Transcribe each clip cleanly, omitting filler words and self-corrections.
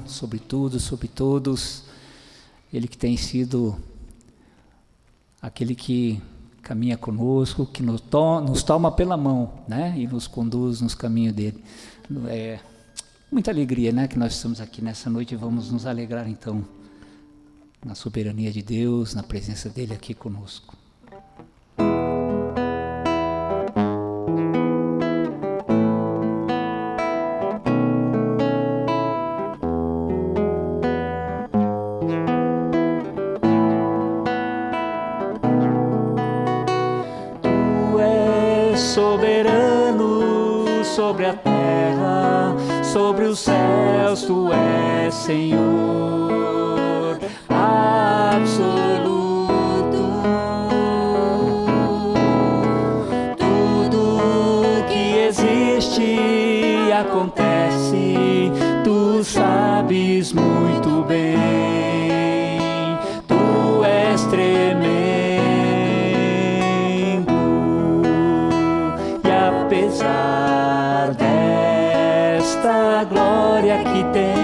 Sobre tudo, sobre todos, Ele que tem sido aquele que caminha conosco, que nos toma pela mão, né, e nos conduz nos caminhos dele. É muita alegria, né, que nós estamos aqui nessa noite e vamos nos alegrar então na soberania de Deus, na presença dele aqui conosco. Soberano sobre a terra, sobre os céus, tu és Senhor absoluto. Tudo que existe e acontece, tu sabes muito bem. Tu és tremendo. Apesar desta glória que tens,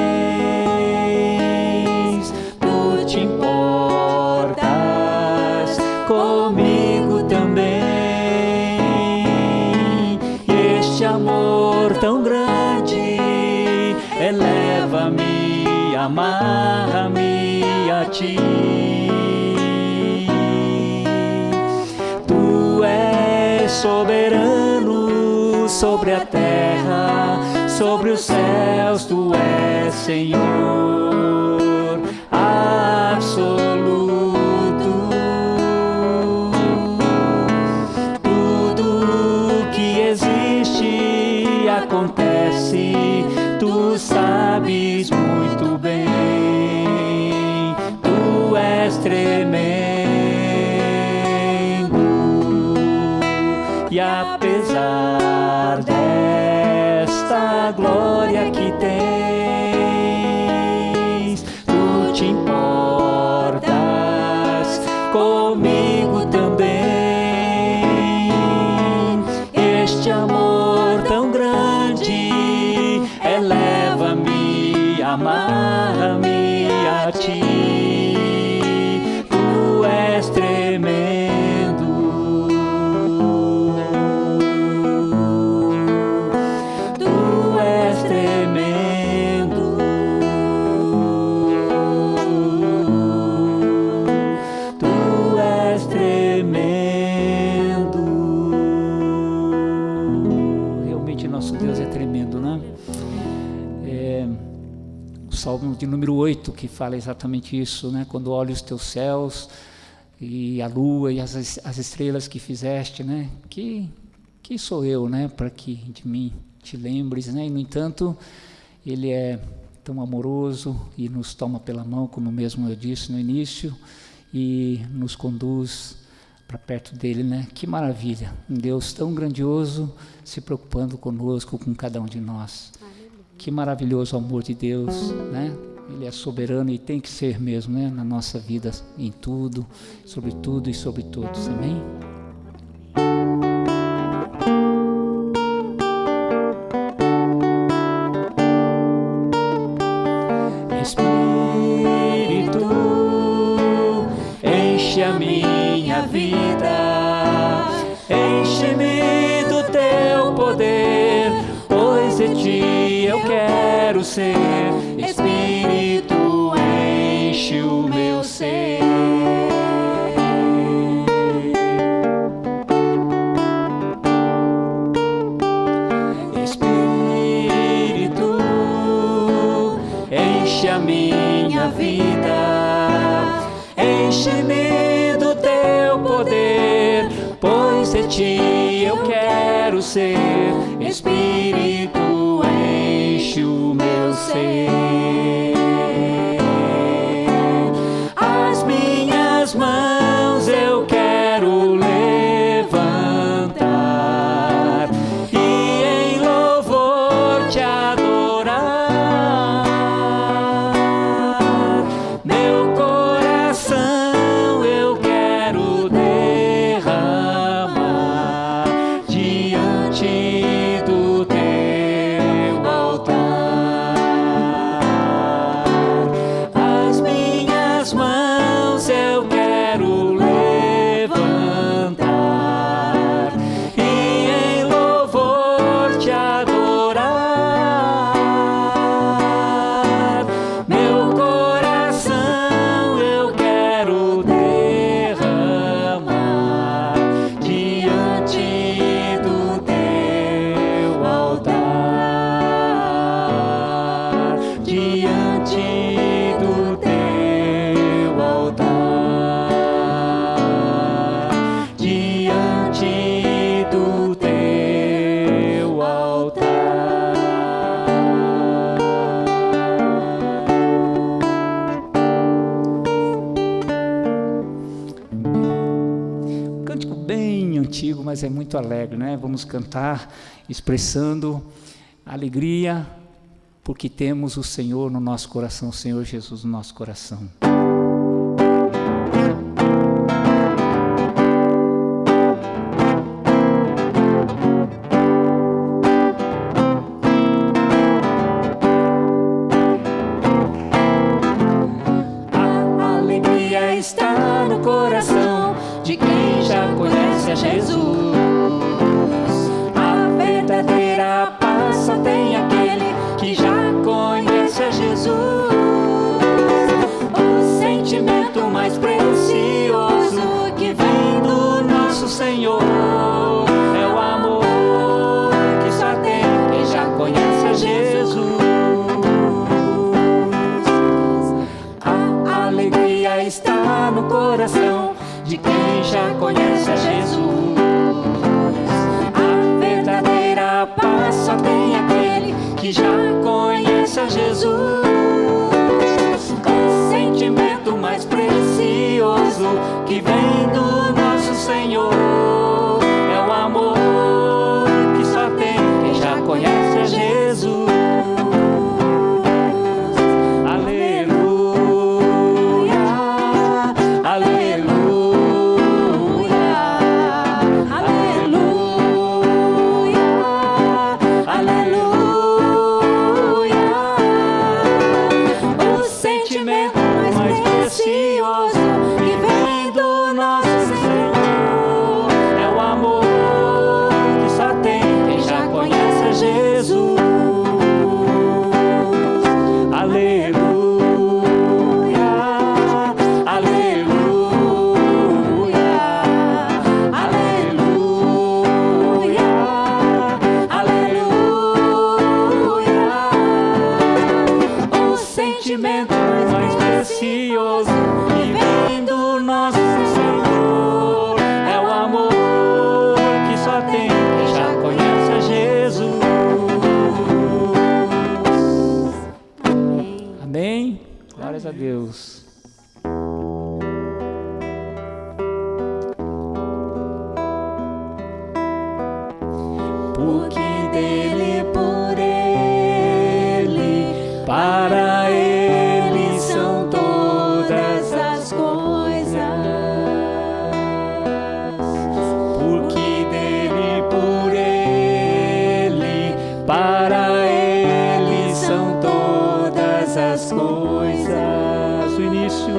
tu te importas comigo também. Este amor tão grande eleva-me, amarra-me a ti. Tu és soberano sobre a terra, sobre os céus, tu és Senhor absoluto. Tudo que existe e acontece, tu sabes muito bem. Tu és tremendo. E apesar desta glória que tens, tu te importas comigo também. Este amor tão grande eleva-me, amarra-me a ti. Tu és tremendo. Salmo de número 8, que fala exatamente isso, né? Quando olho os teus céus e a lua e as estrelas que fizeste, né? Que sou eu, né? Para que de mim te lembres, né? E no entanto, ele é tão amoroso e nos toma pela mão, como mesmo eu disse no início, e nos conduz para perto dele, né? Que maravilha! Um Deus tão grandioso se preocupando conosco, com cada um de nós. Que maravilhoso o amor de Deus, né? Ele é soberano e tem que ser mesmo, né? Na nossa vida, em tudo, sobre tudo e sobre todos. Amém? Espírito, enche a minha vida, enche-me do teu poder, pois de ti eu quero ser. Espírito, enche o meu ser. Espírito, enche a minha vida, enche-me do teu poder, pois de ti eu quero ser. Espírito, enche o meu ser. As minhas mãos eu quero levantar e em louvor te adorar. Meu coração eu quero derramar diante do teu altar. mas é muito alegre, né? Vamos cantar expressando alegria, porque temos o Senhor no nosso coração, o Senhor Jesus no nosso coração. Está no coração de quem já conhece a Jesus. A verdadeira paz só tem aquele que já conhece a Jesus. O sentimento mais precioso que vem do nosso Senhor é o amor que só tem quem já conhece a Jesus. A alegria está no coração de quem já conhece a Jesus. A verdadeira paz só tem aquele que já conhece a Jesus. O sentimento mais precioso que vem do nosso Senhor é o amor que só tem quem já conhece a Jesus. Mais precioso que vem do nosso Senhor é o amor que só tem quem já conhece a Jesus. Amém? Glórias a Deus. Porque dele, por ele, para ele são todas as coisas. Porque dele, por ele, para ele são todas as coisas. O início.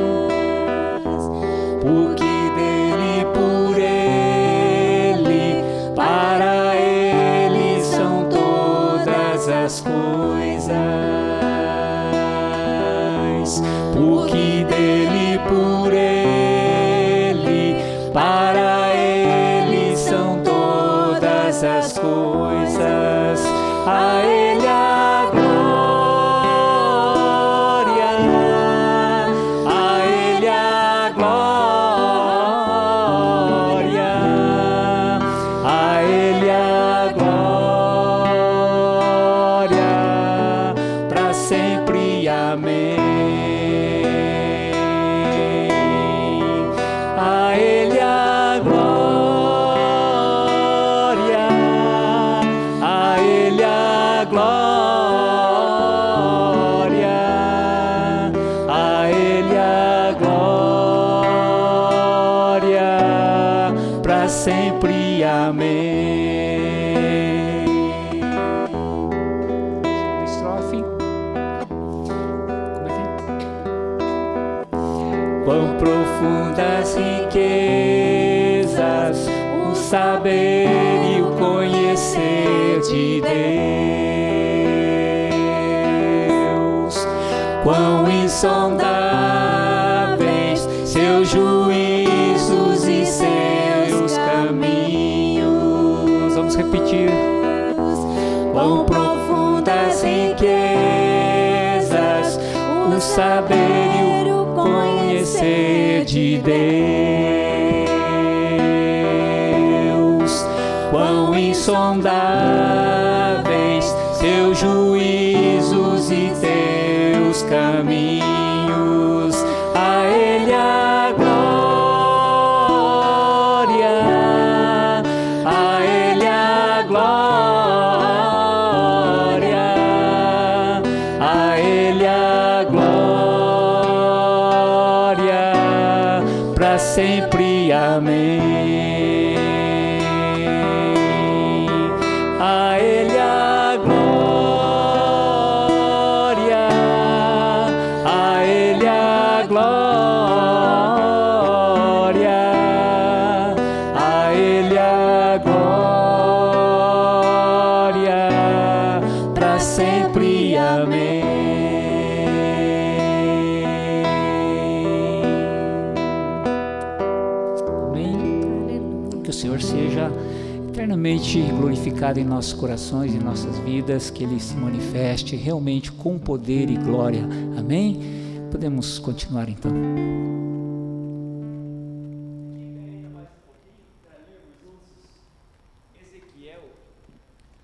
Porque dele, por ele, para ele são todas as coisas. Porque dele, por ele, para ele são todas as coisas. A ele a glória, a ele a glória, a ele a glória, para sempre. Amém. A ele a glória, a ele a glória, a ele a glória, para sempre. Amém. Estrofe. Como é que é? Quão profundas riquezas o saber e o conhecer de Deus. Quão insondáveis seus juízos e seus caminhos. Vamos repetir. Quão profundas riquezas o saber e o conhecer de Deus. Quão insondáveis seus juízos e teus caminhos. A ele a glória, a sempre. Amém. A Ele a glória, a Ele a glória, a Ele a glória, para sempre. Amém. Que o Senhor seja eternamente glorificado em nossos corações, em nossas vidas, que Ele se manifeste realmente com poder e glória. Amém? Podemos continuar então.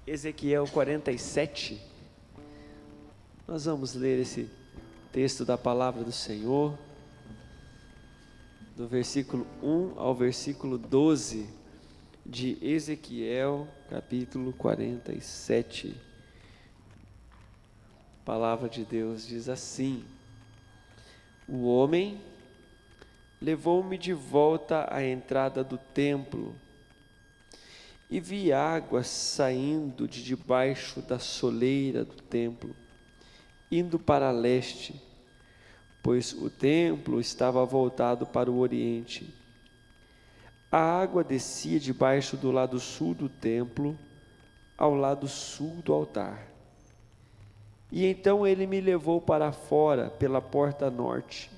Ezequiel 47. Nós vamos ler esse texto da palavra do Senhor, do versículo 1 ao versículo 12 de Ezequiel, capítulo 47. A palavra de Deus diz assim: o homem levou-me de volta à entrada do templo, e vi águas saindo de debaixo da soleira do templo, indo para leste, pois o templo estava voltado para o oriente. A água descia debaixo do lado sul do templo, ao lado sul do altar. E então ele me levou para fora pela porta norte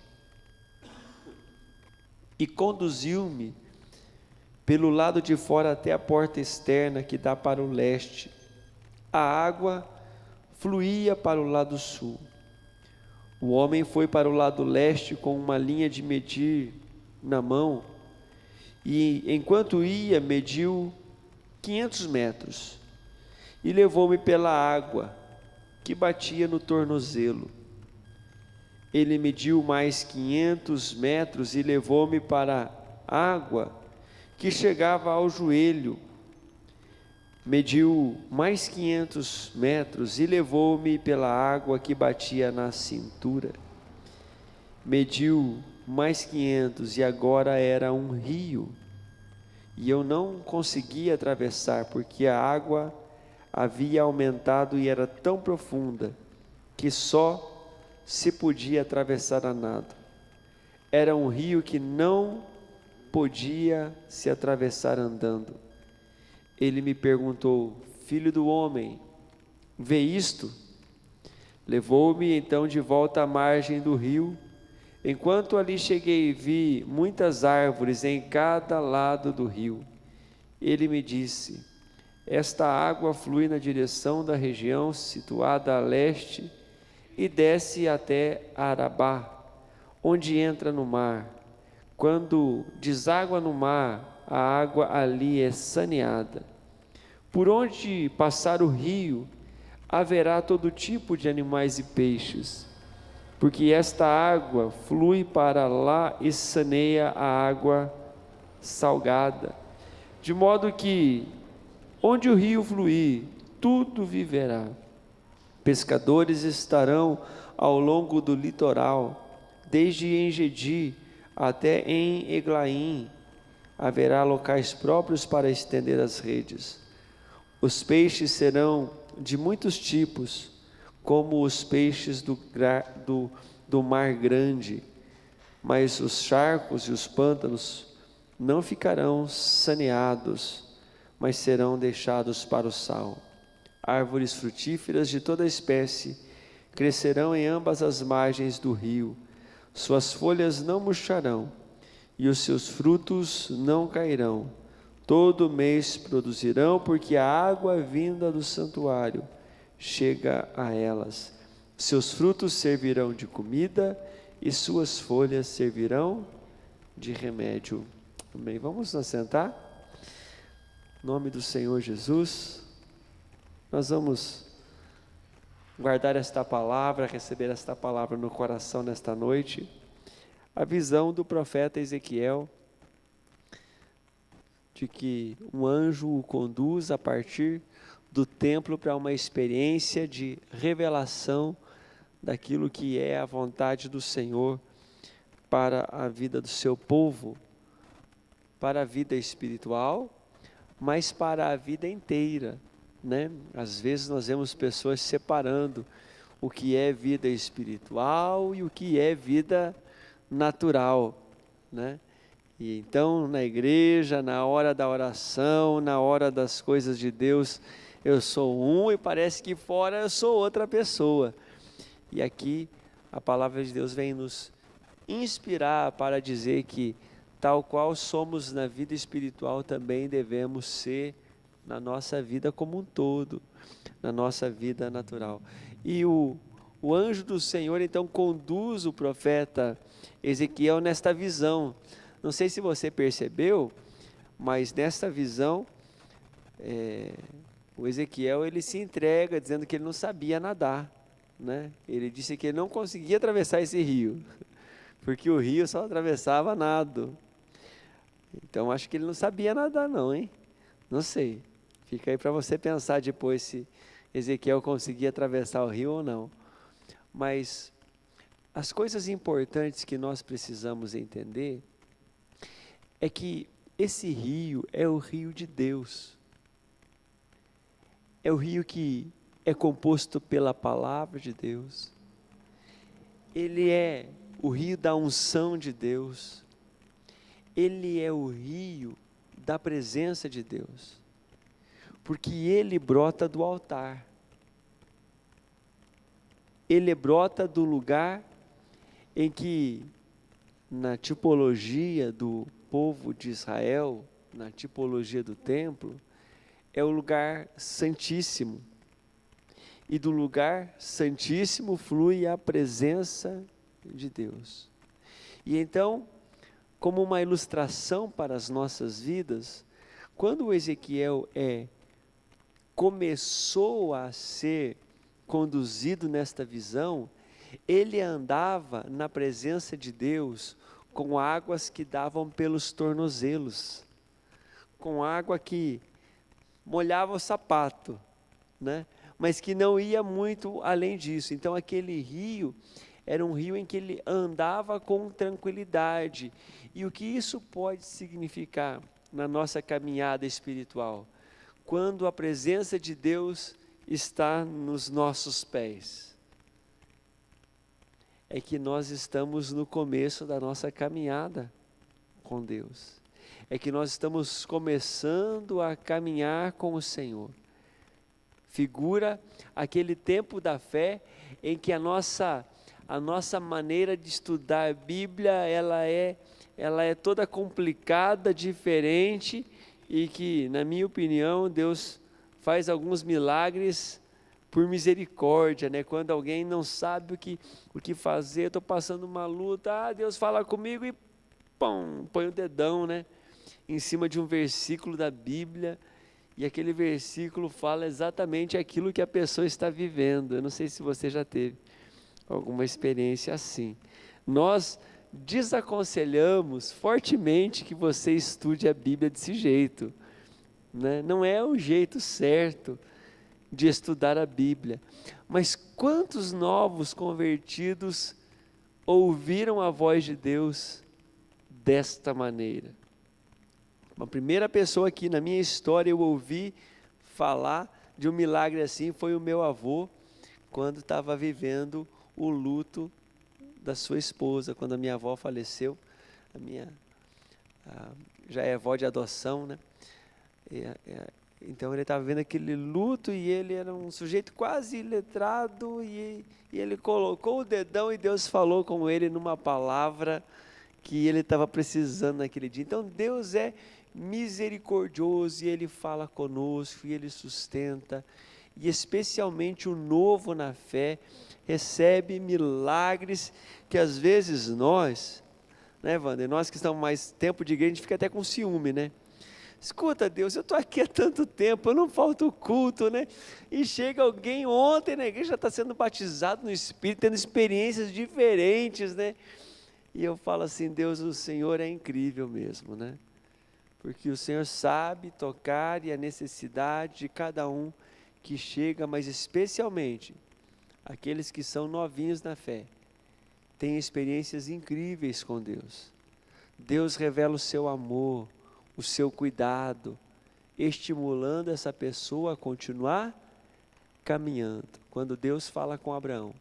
e conduziu-me pelo lado de fora até a porta externa que dá para o leste. A água fluía para o lado sul. O homem foi para o lado leste com uma linha de medir na mão, e enquanto ia, mediu 500 metros, e levou-me pela água, que batia no tornozelo. Ele mediu mais 500 metros e levou-me para a água, que chegava ao joelho. Mediu mais 500 metros e levou-me pela água que batia na cintura. Mediu mais 500 e agora era um rio. E eu não conseguia atravessar, porque a água havia aumentado e era tão profunda que só se podia atravessar a nado. Era um rio que não podia se atravessar andando. Ele me perguntou: filho do homem, vê isto? Levou-me então de volta à margem do rio. Enquanto ali cheguei, vi muitas árvores em cada lado do rio. Ele me disse: esta água flui na direção da região situada a leste e desce até Arabá, onde entra no mar. Quando deságua no mar, a água ali é saneada. Por onde passar o rio, haverá todo tipo de animais e peixes, porque esta água flui para lá e saneia a água salgada, de modo que, onde o rio fluir, tudo viverá. Pescadores estarão ao longo do litoral, desde Engedi até em Eglaim. Haverá locais próprios para estender as redes. Os peixes serão de muitos tipos, como os peixes do mar grande, mas os charcos e os pântanos não ficarão saneados, mas serão deixados para o sal. Árvores frutíferas de toda espécie crescerão em ambas as margens do rio. Suas folhas não murcharão e os seus frutos não cairão. Todo mês produzirão, porque a água vinda do santuário chega a elas. Seus frutos servirão de comida e suas folhas servirão de remédio. Amém. Vamos nos sentar? Em nome do Senhor Jesus, nós vamos guardar esta palavra, receber esta palavra no coração nesta noite. A visão do profeta Ezequiel, de que um anjo o conduz a partir do templo para uma experiência de revelação daquilo que é a vontade do Senhor para a vida do seu povo. para a vida espiritual, mas para a vida inteira, né? Às vezes nós vemos pessoas separando o que é vida espiritual e o que é vida natural, né? E então na igreja, na hora da oração, na hora das coisas de Deus, eu sou um e parece que fora eu sou outra pessoa. E aqui a palavra de Deus vem nos inspirar para dizer que tal qual somos na vida espiritual, também devemos ser na nossa vida como um todo, na nossa vida natural. E o anjo do Senhor então conduz o profeta Ezequiel nesta visão. Não sei se você percebeu, mas nesta visão, o Ezequiel ele se entrega dizendo que ele não sabia nadar, né? Ele disse que ele não conseguia atravessar esse rio, porque o rio só atravessava nado. Então acho que ele não sabia nadar não, hein? Não sei. Fica aí para você pensar depois se Ezequiel conseguia atravessar o rio ou não. Mas as coisas importantes que nós precisamos entender é que esse rio é o rio de Deus. É o rio que é composto pela palavra de Deus. Ele é o rio da unção de Deus. Ele é o rio da presença de Deus, porque ele brota do altar, ele brota do lugar em que, na tipologia do povo de Israel, na tipologia do templo, é o lugar santíssimo, e do lugar santíssimo flui a presença de Deus. E então, como uma ilustração para as nossas vidas, quando o Ezequiel começou a ser conduzido nesta visão, ele andava na presença de Deus com águas que davam pelos tornozelos, com água que molhava o sapato, né? Mas que não ia muito além disso. Então aquele rio era um rio em que ele andava com tranquilidade. E o que isso pode significar na nossa caminhada espiritual? Quando a presença de Deus está nos nossos pés, é que nós estamos no começo da nossa caminhada com Deus. É que nós estamos começando a caminhar com o Senhor. Figura aquele tempo da fé em que a nossa maneira de estudar a Bíblia, ela é toda complicada, diferente, e que, na minha opinião, Deus faz alguns milagres por misericórdia, né? Quando alguém não sabe o que fazer, estou passando uma luta, Deus fala comigo e põe o dedão, né? Em cima de um versículo da Bíblia, e aquele versículo fala exatamente aquilo que a pessoa está vivendo. Eu não sei se você já teve alguma experiência assim. Nós desaconselhamos fortemente que você estude a Bíblia desse jeito, né? Não é o jeito certo de estudar a Bíblia. Mas quantos novos convertidos ouviram a voz de Deus desta maneira? Uma primeira pessoa que na minha história eu ouvi falar de um milagre assim foi o meu avô, quando estava vivendo o luto da sua esposa, quando a minha avó faleceu. Já é avó de adoção, né? Então ele estava vendo aquele luto e ele era um sujeito quase iletrado e ele colocou o dedão e Deus falou com ele numa palavra que ele estava precisando naquele dia. Então Deus é misericordioso e Ele fala conosco e Ele sustenta, e especialmente o novo na fé recebe milagres que às vezes nós, né, Wander, nós que estamos mais tempo de igreja, a gente fica até com ciúme, né? Escuta, Deus, eu estou aqui há tanto tempo, eu não falto culto, né? E chega alguém ontem na igreja, já está sendo batizado no Espírito, tendo experiências diferentes, né? E eu falo assim, Deus, o Senhor é incrível mesmo, né? Porque o Senhor sabe tocar e a necessidade de cada um que chega, mas especialmente aqueles que são novinhos na fé, têm experiências incríveis com Deus. Deus revela o seu amor, o seu cuidado, estimulando essa pessoa a continuar caminhando. Quando Deus fala com Abraão,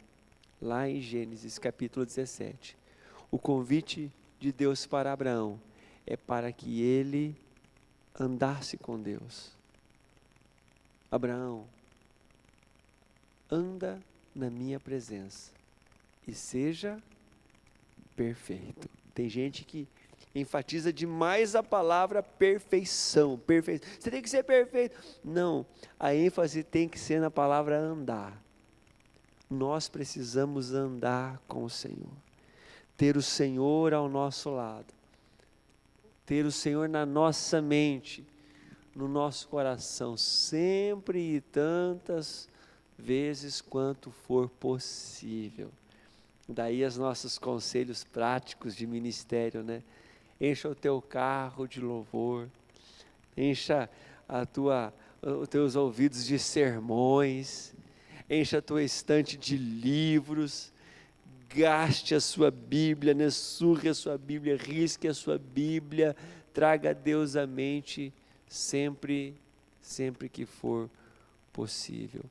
lá em Gênesis capítulo 17, o convite de Deus para Abraão é para que ele andasse com Deus. Abraão, anda na minha presença e seja perfeito. Tem gente que enfatiza demais a palavra perfeição. Você tem que ser perfeito. Não, a ênfase tem que ser na palavra andar. Nós precisamos andar com o Senhor. Ter o Senhor ao nosso lado. Ter o Senhor na nossa mente, no nosso coração, sempre e tantas vezes quanto for possível. Daí os nossos conselhos práticos de ministério, né? Encha o teu carro de louvor, encha os teus ouvidos de sermões, encha a tua estante de livros, gaste a sua Bíblia, né? Surre a sua Bíblia, risque a sua Bíblia, traga a Deus à mente sempre que for possível.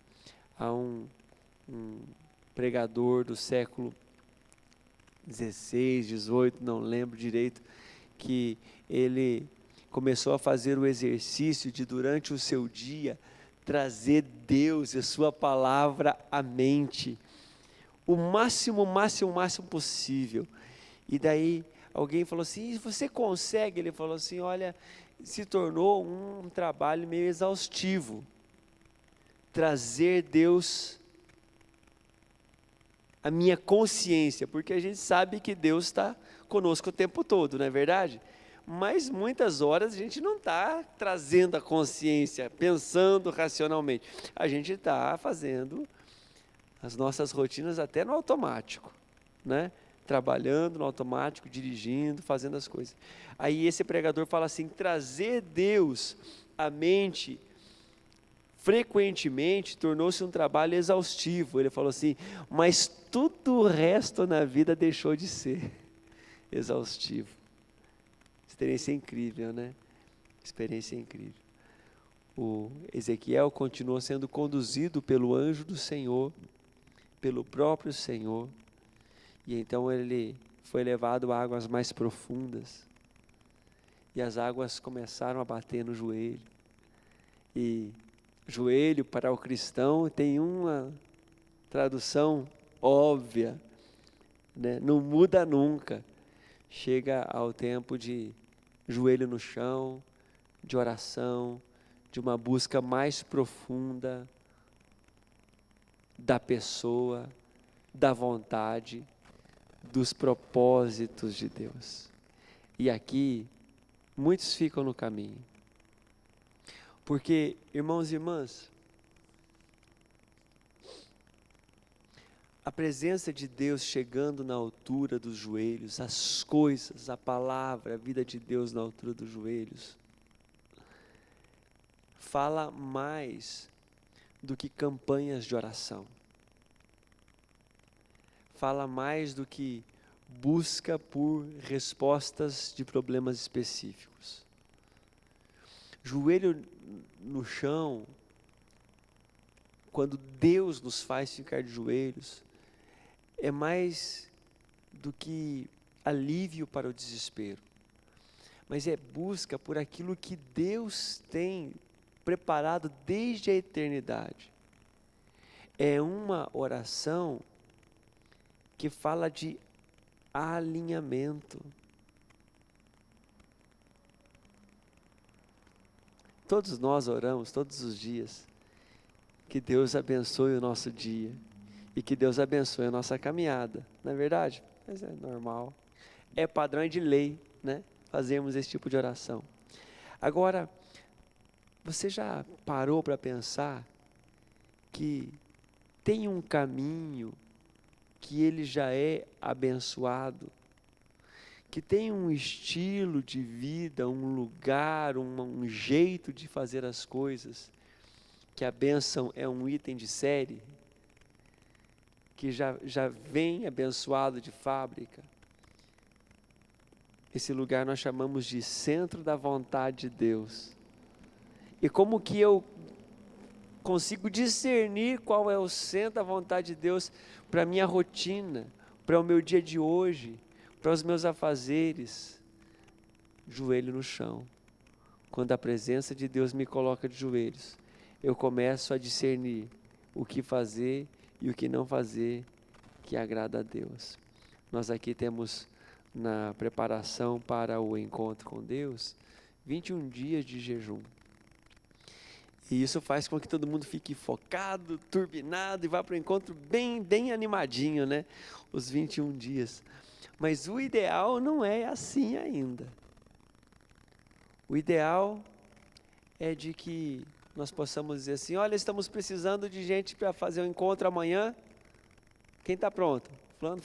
Há um pregador do século 16, 18, não lembro direito, que ele começou a fazer o exercício de, durante o seu dia, trazer Deus e a sua palavra à mente, o máximo possível. E daí alguém falou assim, você consegue? Ele falou assim, olha, se tornou um trabalho meio exaustivo, trazer Deus a minha consciência, porque a gente sabe que Deus está conosco o tempo todo, não é verdade? Mas muitas horas a gente não está trazendo a consciência, pensando racionalmente. A gente está fazendo as nossas rotinas até no automático, né? Trabalhando no automático, dirigindo, fazendo as coisas. Aí esse pregador fala assim, trazer Deus à mente frequentemente tornou-se um trabalho exaustivo. Ele falou assim, mas tudo o resto na vida deixou de ser exaustivo. Experiência incrível, né? Experiência incrível. O Ezequiel continuou sendo conduzido pelo anjo do Senhor, pelo próprio Senhor, e então ele foi levado a águas mais profundas, e as águas começaram a bater no joelho, e joelho para o cristão tem uma tradução óbvia, né? Não muda nunca. Chega ao tempo de joelho no chão, de oração, de uma busca mais profunda da pessoa, da vontade, dos propósitos de Deus. E aqui, muitos ficam no caminho. Porque, irmãos e irmãs, a presença de Deus chegando na altura dos joelhos, as coisas, a palavra, a vida de Deus na altura dos joelhos, fala mais do que campanhas de oração. Fala mais do que busca por respostas de problemas específicos. Joelho no chão, quando Deus nos faz ficar de joelhos, é mais do que alívio para o desespero, mas é busca por aquilo que Deus tem preparado desde a eternidade. É uma oração que fala de alinhamento. Todos nós oramos todos os dias, que Deus abençoe o nosso dia, e que Deus abençoe a nossa caminhada, não é verdade? Mas é normal, é padrão de lei, né? Fazermos esse tipo de oração. Agora, você já parou para pensar que tem um caminho que ele já é abençoado, que tem um estilo de vida, um lugar, um jeito de fazer as coisas, que a bênção é um item de série, que já vem abençoado de fábrica? Esse lugar nós chamamos de centro da vontade de Deus. E como que eu consigo discernir qual é o centro da vontade de Deus para a minha rotina, para o meu dia de hoje, para os meus afazeres? Joelho no chão. Quando a presença de Deus me coloca de joelhos, eu começo a discernir o que fazer e o que não fazer que agrada a Deus. Nós aqui temos na preparação para o encontro com Deus 21 dias de jejum. E isso faz com que todo mundo fique focado, turbinado e vá para o encontro bem animadinho, né? Os 21 dias. Mas o ideal não é assim ainda. O ideal é de que nós possamos dizer assim: olha, estamos precisando de gente para fazer um encontro amanhã. Quem está pronto? Fulano.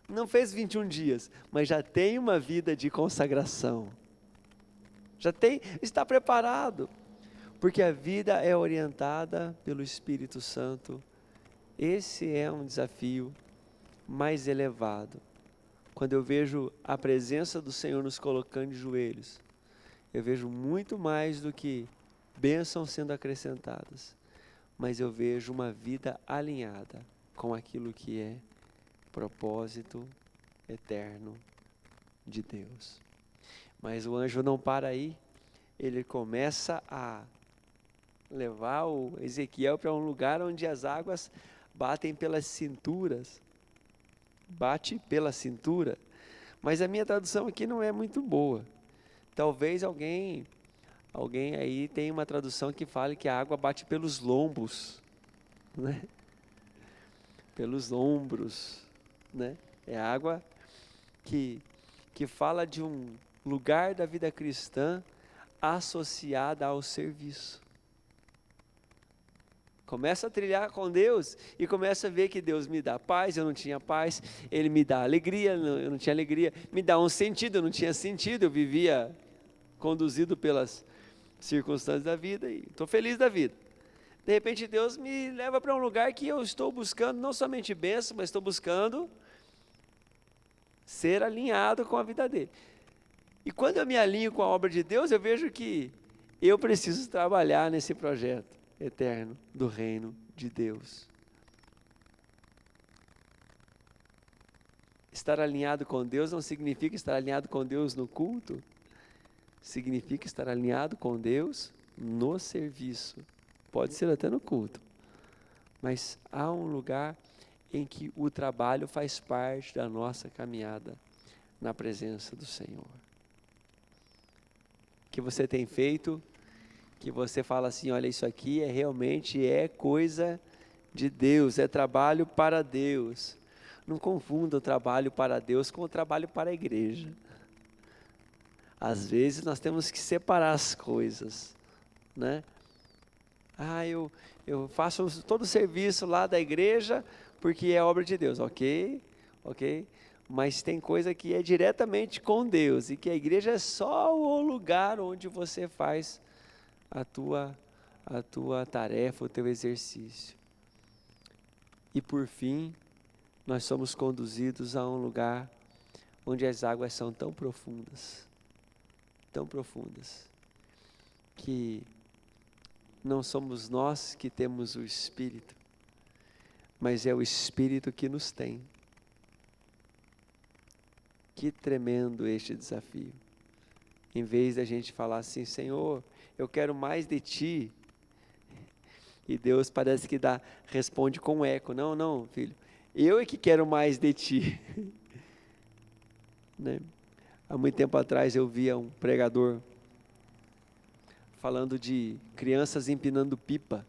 Não fez 21 dias, mas já tem uma vida de consagração. Está preparado. Porque a vida é orientada pelo Espírito Santo. Esse é um desafio mais elevado. Quando eu vejo a presença do Senhor nos colocando de joelhos, eu vejo muito mais do que bênçãos sendo acrescentadas, mas eu vejo uma vida alinhada com aquilo que é propósito eterno de Deus. Mas o anjo não para aí, ele começa a levar o Ezequiel para um lugar onde as águas batem pelas cinturas. Bate pela cintura. Mas a minha tradução aqui não é muito boa. Talvez alguém aí tenha uma tradução que fale que a água bate pelos lombos, né? Pelos ombros, né? É água que fala de um lugar da vida cristã associada ao serviço. Começa a trilhar com Deus e começa a ver que Deus me dá paz, eu não tinha paz, Ele me dá alegria, eu não tinha alegria, me dá um sentido, eu não tinha sentido, eu vivia conduzido pelas circunstâncias da vida e estou feliz da vida. De repente Deus me leva para um lugar que eu estou buscando não somente bênção, mas estou buscando ser alinhado com a vida dele. E quando eu me alinho com a obra de Deus, eu vejo que eu preciso trabalhar nesse projeto eterno do reino de Deus. Estar alinhado com Deus não significa estar alinhado com Deus no culto, significa estar alinhado com Deus no serviço. Pode ser até no culto, mas há um lugar em que o trabalho faz parte da nossa caminhada na presença do Senhor. Que você tem feito, que você fala assim, olha, isso aqui realmente é coisa de Deus, é trabalho para Deus. Não confunda o trabalho para Deus com o trabalho para a igreja. Às vezes nós temos que separar as coisas, né? Eu faço todo o serviço lá da igreja porque é obra de Deus, ok, mas tem coisa que é diretamente com Deus e que a igreja é só o lugar onde você faz a tua tarefa, o teu exercício. E por fim, nós somos conduzidos a um lugar onde as águas são tão profundas, que não somos nós que temos o Espírito, mas é o Espírito que nos tem. Que tremendo este desafio. Em vez da gente falar assim, Senhor, eu quero mais de Ti, e Deus parece que responde com eco, não, filho, eu é que quero mais de Ti. Né? Há muito tempo atrás eu via um pregador falando de crianças empinando pipa,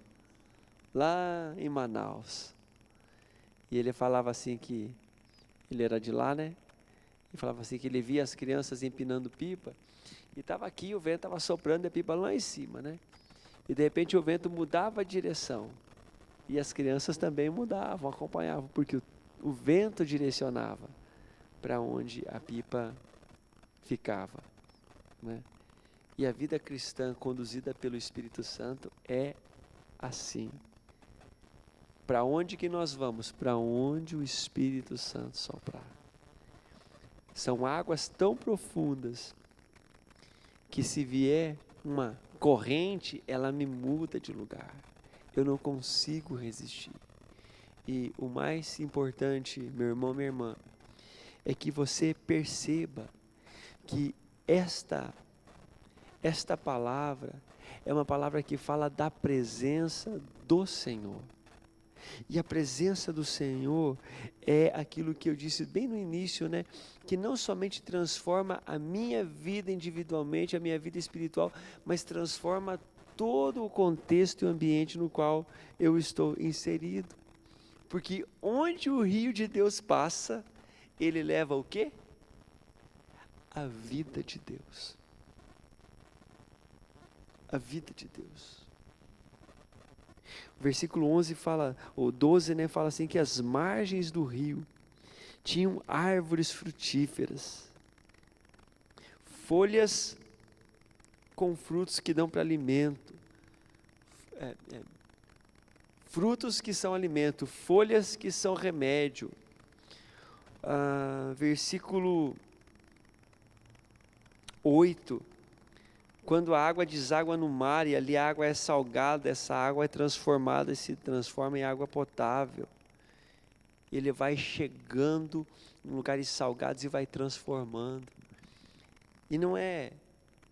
lá em Manaus. E ele falava assim que, ele era de lá, né? E falava assim que ele via as crianças empinando pipa, e estava aqui, o vento estava soprando a pipa lá em cima, né? E de repente o vento mudava a direção, e as crianças também mudavam, acompanhavam, porque o vento direcionava para onde a pipa ficava, né? E a vida cristã conduzida pelo Espírito Santo é assim. Para onde que nós vamos? Para onde o Espírito Santo soprar. São águas tão profundas que se vier uma corrente, ela me muda de lugar. Eu não consigo resistir. E o mais importante, meu irmão, minha irmã, é que você perceba que esta palavra é uma palavra que fala da presença do Senhor. E a presença do Senhor é aquilo que eu disse bem no início, né? Que não somente transforma a minha vida individualmente, a minha vida espiritual, mas transforma todo o contexto e o ambiente no qual eu estou inserido. Porque onde o rio de Deus passa, ele leva o quê? A vida de Deus. A vida de Deus. O versículo 11 fala, ou 12, né, fala assim, que as margens do rio tinham árvores frutíferas, folhas com frutos que dão para alimento, frutos que são alimento, folhas que são remédio. Versículo 8, quando a água deságua no mar e ali a água é salgada, essa água é transformada e se transforma em água potável. Ele vai chegando em lugares salgados e vai transformando. E não é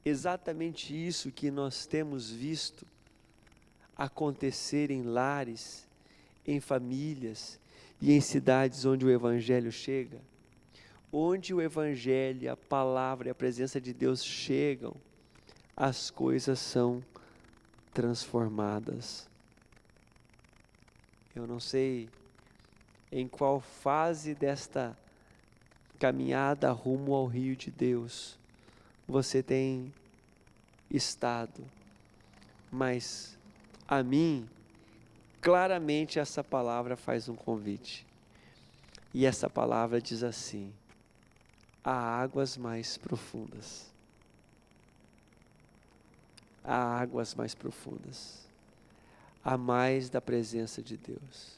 exatamente isso que nós temos visto acontecer em lares, em famílias e em cidades onde o Evangelho chega? Onde o Evangelho, a palavra e a presença de Deus chegam, as coisas são transformadas. Eu não sei em qual fase desta caminhada rumo ao rio de Deus você tem estado, mas a mim, claramente essa palavra faz um convite. E essa palavra diz assim: há águas mais profundas. Há águas mais profundas. Há mais da presença de Deus.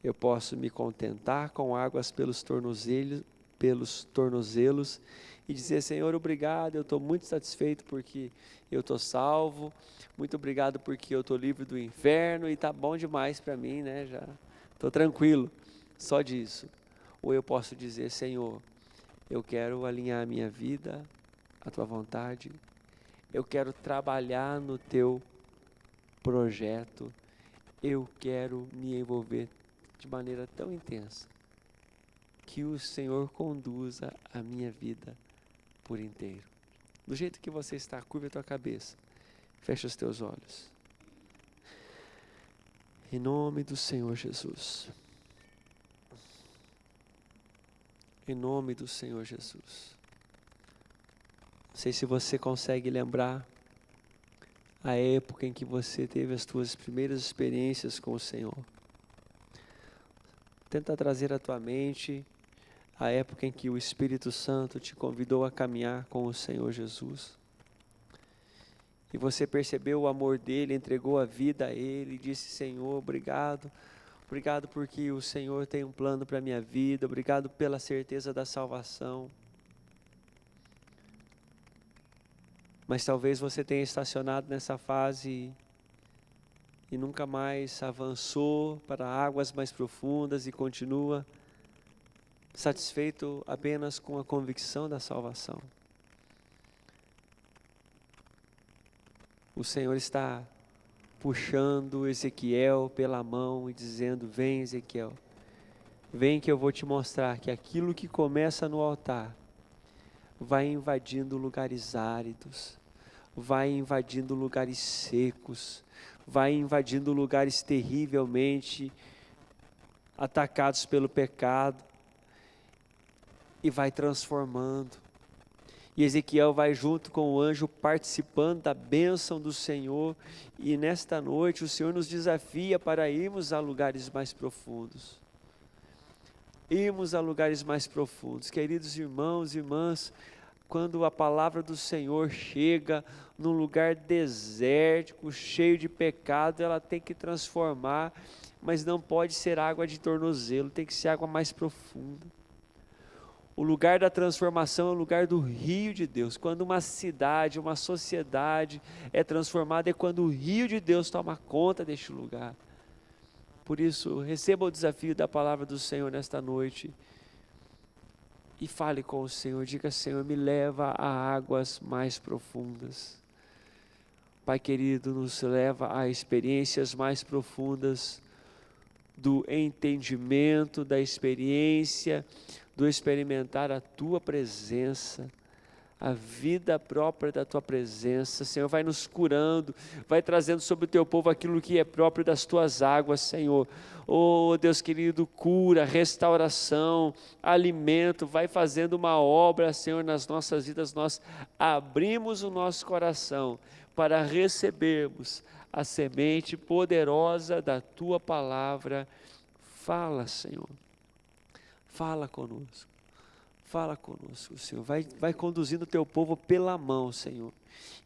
Eu posso me contentar com águas pelos tornozelos e dizer: Senhor, obrigado, eu estou muito satisfeito porque eu estou salvo, muito obrigado porque eu estou livre do inferno e está bom demais para mim, né? Já estou tranquilo, só disso. Ou eu posso dizer: Senhor, eu quero alinhar a minha vida à tua vontade, eu quero trabalhar no teu projeto, eu quero me envolver de maneira tão intensa que o Senhor conduza a minha vida por inteiro. Do jeito que você está, curva a tua cabeça, fecha os teus olhos. Em nome do Senhor Jesus. Em nome do Senhor Jesus. Não sei se você consegue lembrar a época em que você teve as suas primeiras experiências com o Senhor. Tenta trazer à tua mente a época em que o Espírito Santo te convidou a caminhar com o Senhor Jesus. E você percebeu o amor dele, entregou a vida a ele e disse: Senhor, obrigado. Obrigado porque o Senhor tem um plano para a minha vida. Obrigado pela certeza da salvação. Mas talvez você tenha estacionado nessa fase e nunca mais avançou para águas mais profundas e continua satisfeito apenas com a convicção da salvação. O Senhor está puxando Ezequiel pela mão e dizendo: vem, Ezequiel, vem que eu vou te mostrar que aquilo que começa no altar vai invadindo lugares áridos, vai invadindo lugares secos, vai invadindo lugares terrivelmente atacados pelo pecado e vai transformando. E Ezequiel vai junto com o anjo participando da bênção do Senhor. E nesta noite o Senhor nos desafia para irmos a lugares mais profundos. Irmos a lugares mais profundos. Queridos irmãos e irmãs, quando a palavra do Senhor chega num lugar desértico, cheio de pecado, ela tem que transformar, mas não pode ser água de tornozelo, tem que ser água mais profunda. O lugar da transformação é o lugar do rio de Deus. Quando uma cidade, uma sociedade é transformada, é quando o rio de Deus toma conta deste lugar. Por isso, receba o desafio da palavra do Senhor nesta noite e fale com o Senhor. Diga: Senhor, me leva a águas mais profundas. Pai querido, nos leva a experiências mais profundas do entendimento, da experiência, do experimentar a Tua presença, a vida própria da Tua presença. Senhor, vai nos curando, vai trazendo sobre o Teu povo aquilo que é próprio das Tuas águas, Senhor. Oh Deus querido, cura, restauração, alimento, vai fazendo uma obra, Senhor, nas nossas vidas. Nós abrimos o nosso coração para recebermos a semente poderosa da Tua palavra. Fala, Senhor, fala conosco, Senhor, vai conduzindo o Teu povo pela mão, Senhor.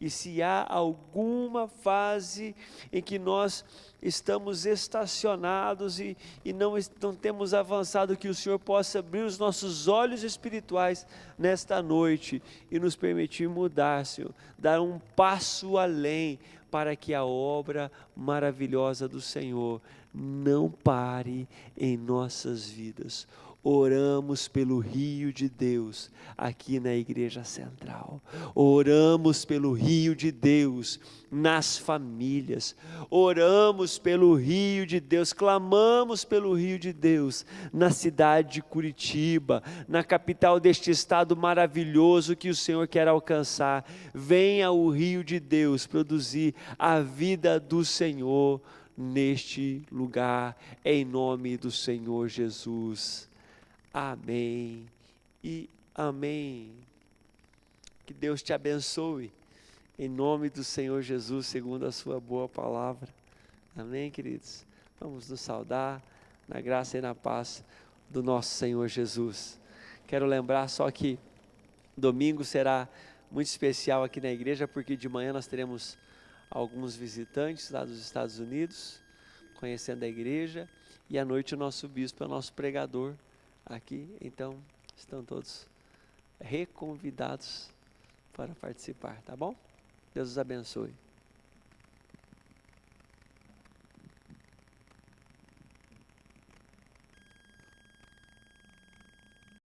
E se há alguma fase em que nós estamos estacionados e não temos avançado, que o Senhor possa abrir os nossos olhos espirituais nesta noite e nos permitir mudar, Senhor, dar um passo além, para que a obra maravilhosa do Senhor não pare em nossas vidas. Oramos pelo rio de Deus aqui na Igreja Central, oramos pelo rio de Deus nas famílias, oramos pelo rio de Deus, clamamos pelo rio de Deus na cidade de Curitiba, na capital deste estado maravilhoso que o Senhor quer alcançar. Venha o rio de Deus produzir a vida do Senhor neste lugar, em nome do Senhor Jesus. Amém e amém. Que Deus te abençoe, em nome do Senhor Jesus, segundo a sua boa palavra. Amém, queridos? Vamos nos saudar na graça e na paz do nosso Senhor Jesus. Quero lembrar só que domingo será muito especial aqui na igreja, porque de manhã nós teremos alguns visitantes lá dos Estados Unidos, conhecendo a igreja, e à noite o nosso bispo é o nosso pregador aqui, então estão todos reconvidados para participar, tá bom? Deus os abençoe.